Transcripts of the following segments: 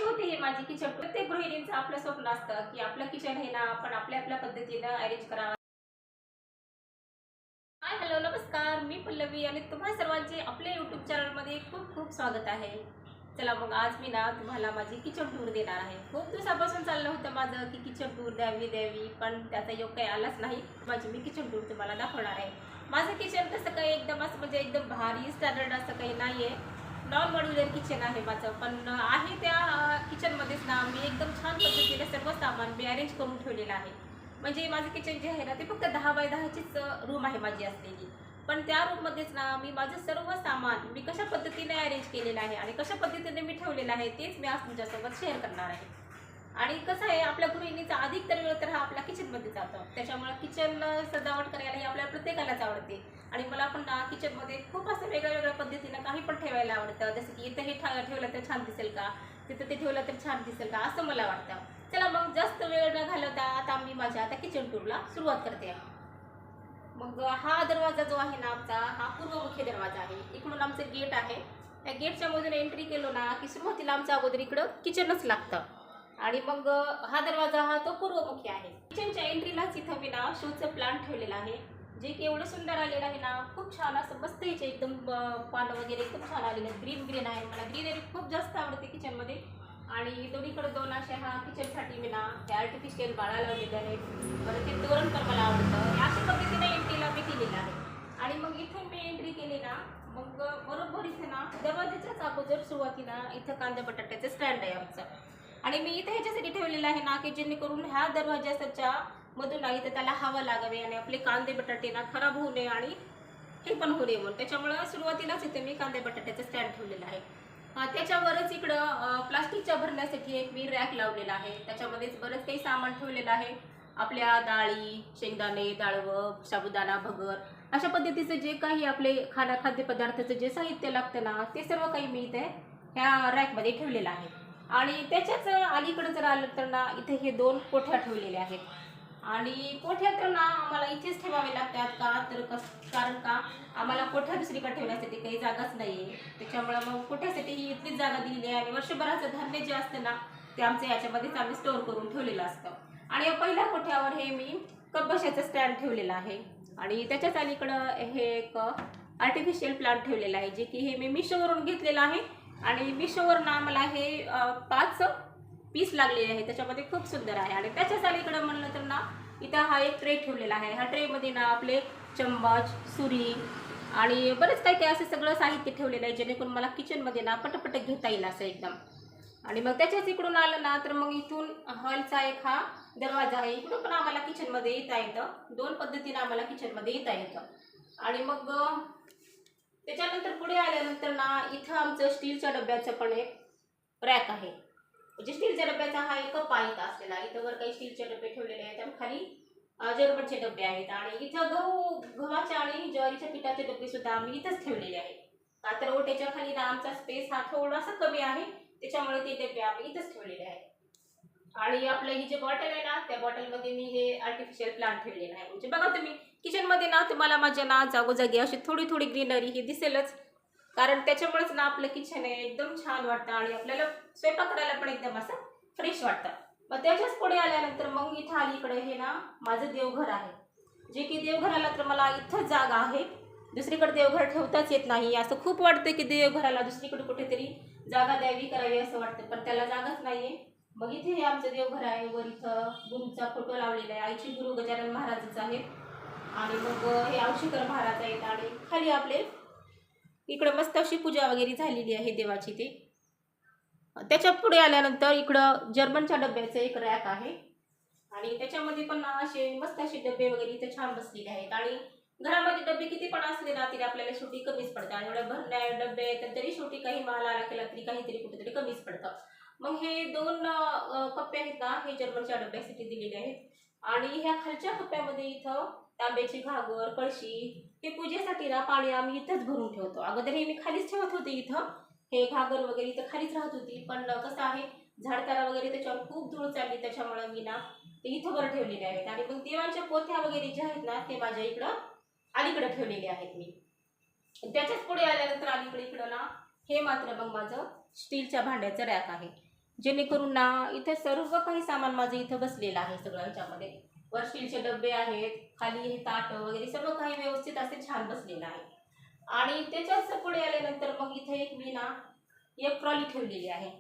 होते हे माझी किचन. प्रत्येक गृहिणींचं आपलं स्वप्न असतं की आपलं किचन हे ना आपण आपल्या आपल्या पद्धतीनं अरेंज करावं. हाय, हॅलो, नमस्कार. मी पल्लवी आणि तुम्हा सर्वांचे आपल्या यूट्यूब चॅनलमध्ये खूप खूप स्वागत आहे. चला मग आज मी ना तुम्हाला माझी किचन टूर देणार आहे. खूप दिवसापासून चाललं होतं माझं की किचन टूर द्यावी, पण त्याचा योग काही आलाच नाही. माझी मी किचन टूर तुम्हाला दाखवणार आहे. माझं किचन तसं काही एकदम असं म्हणजे एकदम भारी स्टँडर्ड असं काही नाही आहे. नॉन मॉड्युलर किचन आहे माझं, पण आहे त्या किचनमध्येच ना मी एकदम छान पद्धतीने सर्व सामान मी अरेंज करून ठेवलेलं आहे. म्हणजे माझं किचन जे आहे ना ते फक्त 10 बाय 10चीच रूम आहे माझी असलेली. पण त्या रूममध्येच ना मी माझं सर्व सामान मी कशा पद्धतीने अरेंज केलेलं आहे आणि कशा पद्धतीने मी ठेवलेलं आहे तेच मी आज तुमच्यासोबत शेअर करणार आहे. आणि कसं आहे, आपल्या गृहिणीचा अधिकतर वेळ तर हा आपल्या किचनमध्ये जातो. त्याच्यामुळे किचन सजावट करायला ही आपल्याला प्रत्येकालाच आवडते. आणि मला पण ना किचनमध्ये खूप असं वेगळ्या पद्धतीनं काही पण ठेवायला आवडतं. जसं की इथं हे ठेवलं तर छान दिसेल का, तिथं ते ठेवलं तर छान दिसेल का, असं मला वाटतं. चला मग जास्त वेळ न घालवता आता मी माझ्या आता किचन टूरला सुरुवात करते. मग हा दरवाजा जो आहे ना आमचा, हा पूर्वमुखी दरवाजा आहे. इकडून आमचं गेट आहे. त्या गेटच्या मधून एंट्री केलो ना की सुरुवातीला आमच्या अगोदर इकडं किचनच लागतं. आणि मग हा दरवाजा हा तो पूर्वमुखी आहे. किचनच्या एंट्रीलाच इथं मी ना शोचं प्लांट ठेवलेला आहे, जे की एवढं सुंदर आलेलं आहे ना. खूप छान असं मस्त याचे एकदम पानं वगैरे एकदम छान आलेले आहेत. ग्रीन आहे. मला ग्रीनरी खूप जास्त आवडते किचनमध्ये. आणि दोन्हीकडे दोन अशा ह्या किचनसाठी मी ना हे आर्टिफिशियल बाळा लावलेले आहेत. बरं ते तोरण पण मला आवडतं. अशा पद्धतीने एंट्रीला मी केलेलं आहे. आणि मग इथून मी एंट्री केली ना, मग बरोबर इथे ना दरवाजाच्याच अगोदर सुरुवातीला इथं कांदा बटाट्याचं स्टँड आहे आमचं. आणि मी इथे ह्याच्यासाठी ठेवलेलं आहे ना की जेणेकरून ह्या दरवाजाच्या मधून ना इथं त्याला हवा लागावी आणि आपले कांदे बटाटे ना खराब होऊ नये आणि हे पण होऊ नये म्हणून त्याच्यामुळं सुरुवातीलाच इथे मी कांदे बटाट्याचं स्टँड ठेवलेलं आहे. त्याच्यावरच इकडं प्लास्टिकच्या भरण्यासाठी एक मी रॅक लावलेला आहे. त्याच्यामध्येच बरंच काही सामान ठेवलेलं आहे. आपल्या डाळी, शेंगदाणे, डाळवं, साबुदाणा, भगर अशा पद्धतीचं जे काही आपले खाद्यपदार्थाचं जे साहित्य लागतं ना ते सर्व काही मी इथे ह्या रॅकमध्ये ठेवलेलं आहे. आणि त्याच्याच अलीकडे जर आलं तर ना इथे हे 2 कोठ्या ठेवलेल्या आहेत. आणि कोठ्या तर ना आम्हाला इथेच ठेवावे लागतात का तर कारण का आम्हाला कोठ्या दुसरीकडे ठेवण्यासाठी काही जागाच नाही आहे. त्याच्यामुळे मग कोठ्यासाठी ही इथलीच जागा दिलेली आहे. आणि वर्षभराचं धान्य जे असतं ना ते आमचं याच्यामध्येच आम्ही स्टोअर करून ठेवलेलं असतं. आणि पहिल्या कोठ्यावर हे मी कपबशाचं स्टँड ठेवलेलं आहे. आणि त्याच्याच अलीकडं हे एक आर्टिफिशियल प्लांट ठेवलेला आहे, जे की हे मी मिशोवरून घेतलेलं आहे. आणि मिशोवरून आम्हाला हे 5 पीस लागलेले आहे. त्याच्यामध्ये खूप सुंदर आहे. आणि त्याच्याच अलीकडं म्हणलं तर ना इथं हा एक ट्रे ठेवलेला आहे. ह्या ट्रेमध्ये ना आपले चम्मच, सुरी आणि बरेच काही असं सगळं साहित्य ठेवलेलं आहे, जेणेकरून मला किचनमध्ये ना पटपट घेता येईल असं एकदम. आणि मग त्याच्याच इकडून आलं ना तर मग इथून हॉलचा एक हा दरवाजा आहे. इकडून पण आम्हाला किचनमध्ये येता येतं. 2 पद्धतीने आम्हाला किचनमध्ये येता येतं. आणि मग त्याच्यानंतर पुढे आल्यानंतर ना इथं आमचं स्टीलच्या डब्याचं पण एक रॅक आहे. म्हणजे स्टीलच्या डब्याचा हा एक पाईप असलेला आहे. इथं वर काही स्टीलचे डबे ठेवलेले आहेत आणि खाली जर्मनचे डबे आहेत. आणि इथं गव्हाचे आणि ज्वारीच्या पिठाचे डबे सुद्धा आम्ही इथंच ठेवलेले आहेत. का तर ओट्याच्या खाली ना आमचा स्पेस हा थोडासा कमी आहे, त्याच्यामुळे ते डबे आम्ही इथंच ठेवलेले आहेत. आणि आपलं ही जे बॉटल आहे ना त्या बॉटलमध्ये मी हे आर्टिफिशियल प्लांट ठेवलेलं आहे. म्हणजे बघा तुम्ही किचनमध्ये ना तुम्हाला माझ्या ना जागोजागी अशी थोडी ग्रीनरी ही दिसेलच. कारण त्याच्यामुळेच ना आपलं किचन आहे एकदम छान वाटतं आणि आपल्याला स्वयंपाक करायला पण एकदम असं फ्रेश वाटतं. मग त्याच्याच पुढे आल्यानंतर मग इथं अलीकडे हे ना माझं देवघर आहे, जे की देवघराला तर मला इथं जागा आहे. दुसरीकडे देवघर ठेवताच येत नाही. असं खूप वाटतं की देवघराला दुसरीकडे कुठेतरी जागा द्यावी करावी असं वाटतं, पण त्याला जागाच नाही आहे. मग इथे हे आमचं देवघर आहे. वर इथं गुरुचा फोटो लावलेला आहे. आईची गुरु गजानन महाराजच आहेत. आणि मग हे औशीकर महाराज आहेत. आणि खाली आपले इकडं मस्त अशी पूजा वगैरे झालेली आहे देवाची. ते त्याच्या पुढे आल्यानंतर इकडं जर्मनच्या डब्याचं एक रॅक आहे. आणि त्याच्यामध्ये पण असे मस्त असे डबे वगैरे इथे छान बसलेले आहेत. आणि घरामध्ये डबे किती पण असले ना तरी आपल्याला शेवटी कमीच पडतं. आणि एवढ्या भरण्या डबे आहेत तरी शेवटी काही माल आला केला तरी काहीतरी कुठेतरी कमीच पडतं. मग हे 2 कप्पे आहेत ना हे जर्मनच्या डब्यासाठी दिलेले आहेत. आणि ह्या खालच्या कप्प्यामध्ये इथं तांब्याची घागर, कळशी हे पूजेसाठी ना पाणी आम्ही इथंच भरून ठेवतो. अगोदर हे मी खालीच ठेवत होते. इथं हे घागर वगैरे इथं खालीच राहत होती, पण कसं आहे झाडतारा वगैरे त्याच्यावर खूप धूळ चालली, त्याच्यामुळे मी ना ते इथं वर ठेवलेले आहेत. आणि मग देवांच्या पोथ्या वगैरे ज्या आहेत ना ते माझ्या इकडं अलीकडे ठेवलेले आहेत मी. त्याच्याच पुढे आल्यानंतर अलीकडे इकडं ना हे मात्र मग माझं स्टीलच्या भांड्याचं रॅक आहे. जेणेकरून ना इथे सर्व काही सामान माझं इथं बसलेलं आहे सगळं ह्याच्यामध्ये. वर स्टीलचे डबे आहेत, खाली हे ताट वगैरे सर्व काही व्यवस्थित असे छान बसलेलं आहे. आणि त्याच्याच पुढे आल्यानंतर मग इथे एक मी ना एक ट्रॉली ठेवलेली आहे.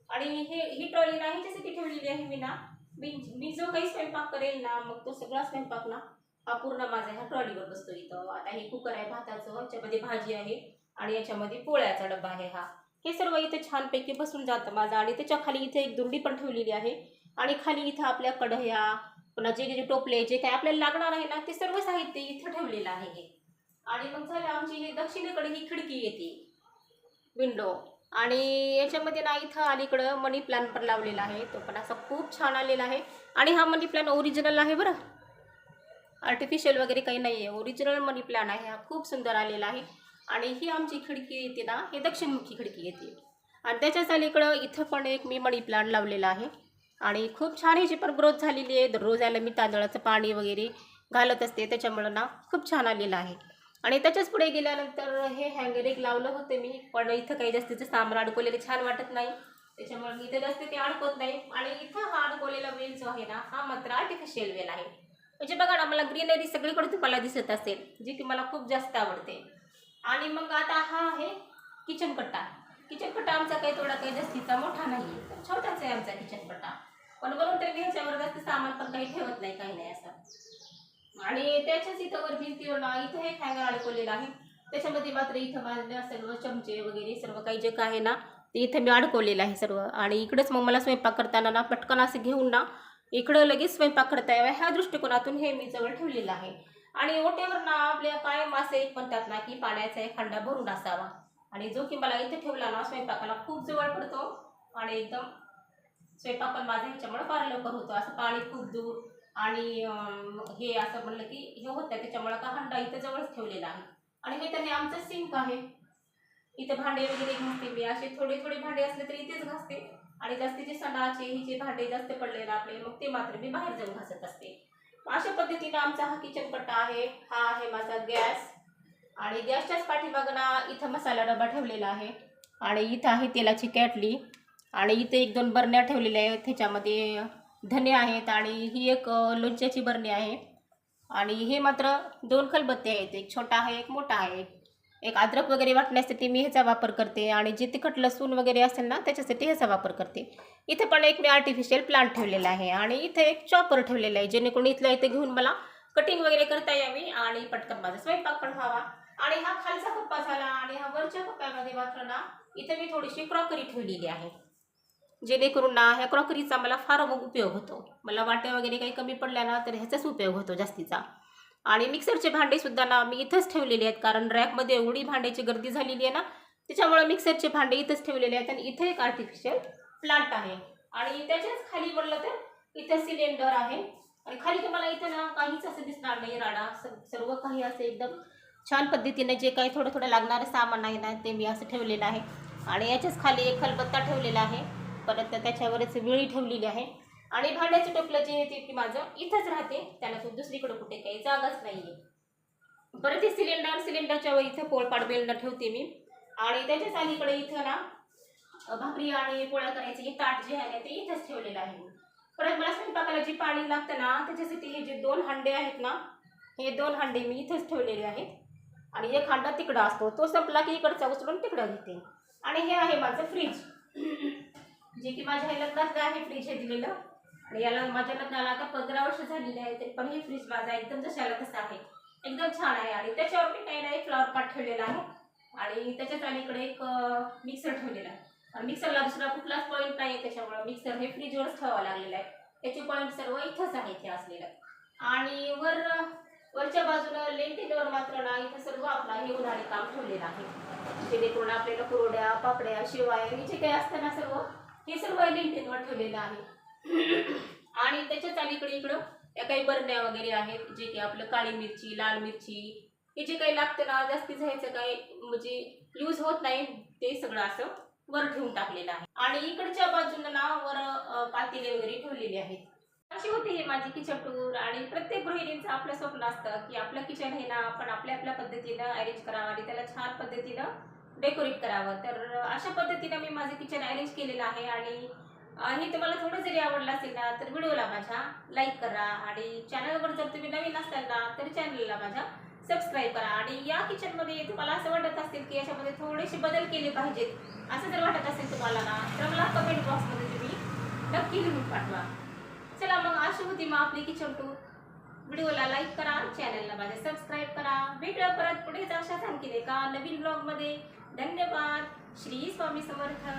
आणि ही ट्रॉली ना ह्याच्यासाठी ठेवलेली आहे मी ना, मी मी जो काही स्वयंपाक करेल ना, मग तो सगळा स्वयंपाक ना हा पूर्ण माझा ह्या ट्रॉलीवर बसतो इथं. आता हे कुकर आहे भाताचं, याच्यामध्ये भाजी आहे आणि याच्यामध्ये पोळ्याचा डबा आहे हा. हे सर्व इथे छानपैकी बसून जातं माझं. आणि त्याच्या खाली इथे एक दुरडी पण ठेवलेली आहे. आणि खाली इथं आपल्या कढया, पुन्हा जे जे टोपले जे काही आपल्याला लागणार आहे ना, ते सर्व साहित्य इथं ठेवलेलं आहे हे. आणि मग झालं आमची ही दक्षिणेकडे ही खिडकी येते, विंडो. आणि याच्यामध्ये ना इथं अलीकडं मनी प्लांट पण लावलेला आहे, तो पण असा खूप छान आलेला आहे. आणि हा मनी प्लांट ओरिजिनल आहे बरं, आर्टिफिशियल वगैरे काही नाही आहे, ओरिजिनल मनी प्लांट आहे हा. खूप सुंदर आलेला आहे. आणि ही आमची खिडकी येते ना, ही दक्षिणमुखी खिडकी येते. आणि त्याच्याच अलीकडं इथं पण एक मी मनी प्लांट लावलेला आहे. आणि खूप छान ह्याची पण ग्रोथ झालेली आहे. दररोज याला मी तांदळाचं पाणी वगैरे घालत असते, त्याच्यामुळं ना खूप छान आलेलं आहे. आणि त्याच्याच पुढे गेल्यानंतर हे हँगर एक लावलं होतं मी, पण इथं काही जास्तीचं सामान अडकवलेलं छान वाटत नाही, त्याच्यामुळे मी इथे जास्त ते अडकवत नाही. आणि इथं हा अडकवलेला वेल जो आहे ना, हा मात्र आर्टिफिशियल वेल आहे. म्हणजे बघा ना, मला ग्रीनरी सगळीकडे तुम्हाला दिसत असेल, जी की मला खूप जास्त आवडते. आणि मग आता हा आहे किचन कट्टा. किचन कट्टा आमचा काही थोडा काही जास्तीचा मोठा नाही आहे, छोटाच आहे आमचा किचन कट्टा. पण वरून तरी ह्याच्यावर जास्त सामान पण काही ठेवत नाही, काही नाही असं. आणि त्याच्याच इथं वर भिंतीवर ना इथं एक हँगर अडकवलेला आहे. त्याच्यामध्ये मात्र इथं माझ्या सर्व चमचे वगैरे सर्व काही जे काय आहे ना, ते इथं मी अडकवलेलं आहे सर्व. आणि इकडेच मग मला स्वयंपाक करताना ना पटकन असं घेऊन ना इकडं लगेच स्वयंपाक करता यावा ह्या दृष्टिकोनातून हे मी जवळ ठेवलेलं आहे. आणि ओट्यावर ना आपल्या काय मासे एक म्हणतात ना, की पाण्याचा एक हंडा भरून असावा. आणि जो की मला इथे ठेवला ना स्वयंपाकाला खूप जवळ पडतो. आणि एकदम स्वयंपाक पण माझा ह्याच्यामुळे फार लवकर होतो. असं पाणी खूप दूर आणि हे असं म्हणलं की हे होतं, त्याच्यामुळे का हंडा इथं जवळच ठेवलेला आहे. आणि हे त्याने आमचं सिंक आहे. इथे भांडे वगैरे घासते मी, असे थोडे थोडे भांडे असले तरी इथेच घासते. आणि जास्तीचे सणाचे हिचे भांडे जास्त पडले ना आपले, मग ते मात्र मी बाहेर जाऊन घासत असते. अशा पद्धतीने आमचा हा किचन कट्टा आहे. हा आहे माझा गॅस. आणि गॅसच्याच पाठीमागं ना इथं मसाला डबा ठेवलेला आहे. आणि इथं आहे तेलाची कॅटली. आणि इथे एक दोन बरण्या ठेवलेल्या आहेत, त्याच्यामध्ये धने आहेत. आणि ही एक लोणच्याची बरणी आहे. आणि हे मात्र दोन खलबत्ते आहेत, एक छोटा आहे एक मोठा आहे. एक अद्रक वगैरे वाटण्यासाठी मी ह्याचा वापर करते, आणि जे तिखट लसूण वगैरे असेल ना त्याच्यासाठी ह्याचा वापर करते. इथे पण एक मी आर्टिफिशियल प्लांट ठेवलेला आहे. आणि इथे एक चॉपर ठेवलेला आहे, जेणेकरून इथल्या इथे घेऊन मला कटिंग वगैरे करता यावी आणि पटकन माझा स्वयंपाक पण व्हावा. आणि हा खालचा कप्पा झाला. आणि हा वरच्या कप्प्यामध्ये मात्र ना इथे मी थोडीशी क्रॉकरी ठेवलेली आहे, जेणेकरून ना ह्या क्रॉकरीचा मला फार उपयोग होतो. मला वाट्या वगैरे काही कमी पडल्या ना तर ह्याचाच उपयोग होतो जास्तीचा. आणि मिक्सरचे भांडे सुद्धा ना मी इथंच ठेवलेले आहेत, कारण रॅकमध्ये एवढी भांड्याची गर्दी झालेली आहे ना, त्याच्यामुळे मिक्सरचे भांडे इथंच ठेवलेले आहेत. आणि इथे एक आर्टिफिशियल प्लांट आहे. आणि त्याच्याच खाली बोललं तर इथं सिलेंडर आहे. आणि खाली तुम्हाला इथं ना काहीच असं दिसणार नाही राडा, सर्व काही असं एकदम छान पद्धतीने जे काही थोडं थोडं लागणारं सामान आहे ना ते मी असं ठेवलेलं आहे. आणि याच्याच खाली एक खलबत्ता ठेवलेला आहे, परत त्याच्यावरच विळी ठेवलेली आहे. आणि भांड्याचं टोपलं जे ते की माझं इथंच राहते, त्याला तो दुसरीकडे कुठे काही जागाच नाही आहे. परत हे सिलेंडरच्या वर इथं पोळपाट बेलणं ठेवते मी. आणि त्याच्याच अलीकडे इथं ना भाकरी आणि पोळ्या करायचं हे ताट जे आहे ते इथंच ठेवलेलं आहे. परत मला स्वयंपाकाला जे पाणी लागतं ना त्याच्यासाठी हे जे दोन हांडे आहेत ना, हे दोन हांडे मी इथंच ठेवलेले आहेत. आणि एक हांडा तिकडं असतो, तो संपला की इकडचा उचलून तिकडं घेते. आणि हे आहे माझं फ्रीज, जे की माझ्या हे लग्नातलं आहे फ्रीज हे दिलेलं. आणि याला माझ्या लग्नाला आता 15 वर्ष झालेली आहे, तरी पण हे फ्रीज माझा एकदम जशाला तसा आहे, एकदम छान आहे. आणि त्याच्यावर मी काही नाही फ्लॉवर पॉट ठेवलेला आहे. आणि त्याच्याच अलीकडे एक मिक्सर ठेवलेला आहे. आणि मिक्सरला दुसरा कुठलाच पॉईंट नाही आहे, त्याच्यामुळे मिक्सर हे फ्रीजवरच ठेवावं लागलेलं आहे. त्याचे पॉईंट सर्व इथंच आहेत हे असलेलं. आणि वरच्या बाजूला लेंटिनवर मात्र ना इथं सर्व आपला हे उन्हाळी काम ठेवलेलं आहे, जेणेकरून आपल्याला कुरड्या पापड्या शिवाय हे जे काही असतं ना सर्व हे सर्व लेंटिनवर ठेवलेलं आहे. आणि त्याच्याच अलीकडे इकडं या काही बरण्या वगैरे आहेत, जे की आपलं काळी मिरची लाल मिरची हे जे काही लागतं ना जास्तीच ह्याचं काही म्हणजे यूज होत नाही, ते सगळं असं वर ठेवून टाकलेलं आहे. आणि इकडच्या बाजूला ना वर पातेले वगैरे ठेवलेले आहेत. अशी होती ही माझी किचन टूर. आणि प्रत्येक गृहिणींचं आपलं स्वप्न असतं की आपलं किचन हे ना आपण आपल्या आपल्या पद्धतीनं अरेंज करावं आणि त्याला छान पद्धतीनं डेकोरेट करावं. तर अशा पद्धतीनं मी माझं किचन अरेंज केलेलं आहे. आणि हे तुम्हाला थोडं जरी आवडलं असेल ना तर व्हिडिओला माझ्या लाईक करा आणि चॅनलवर जर तुम्ही नवीन असाल ना तर चॅनलला माझ्या सबस्क्राईब करा. आणि या किचनमध्ये तुम्हाला असं वाटत असेल की याच्यामध्ये थोडेसे बदल केले पाहिजेत असं जर वाटत असेल तुम्हाला ना तर मला कमेंट बॉक्समध्ये तुम्ही नक्की लिहून पाठवा. चला मग अशी होती मग आपली किचन टूर. व्हिडिओला लाईक करा, चॅनलला माझ्या सबस्क्राईब करा. भेटूया परत पुढेच अशाच आणखीन एका नवीन ब्लॉगमध्ये. धन्यवाद. श्री स्वामी समर्थ.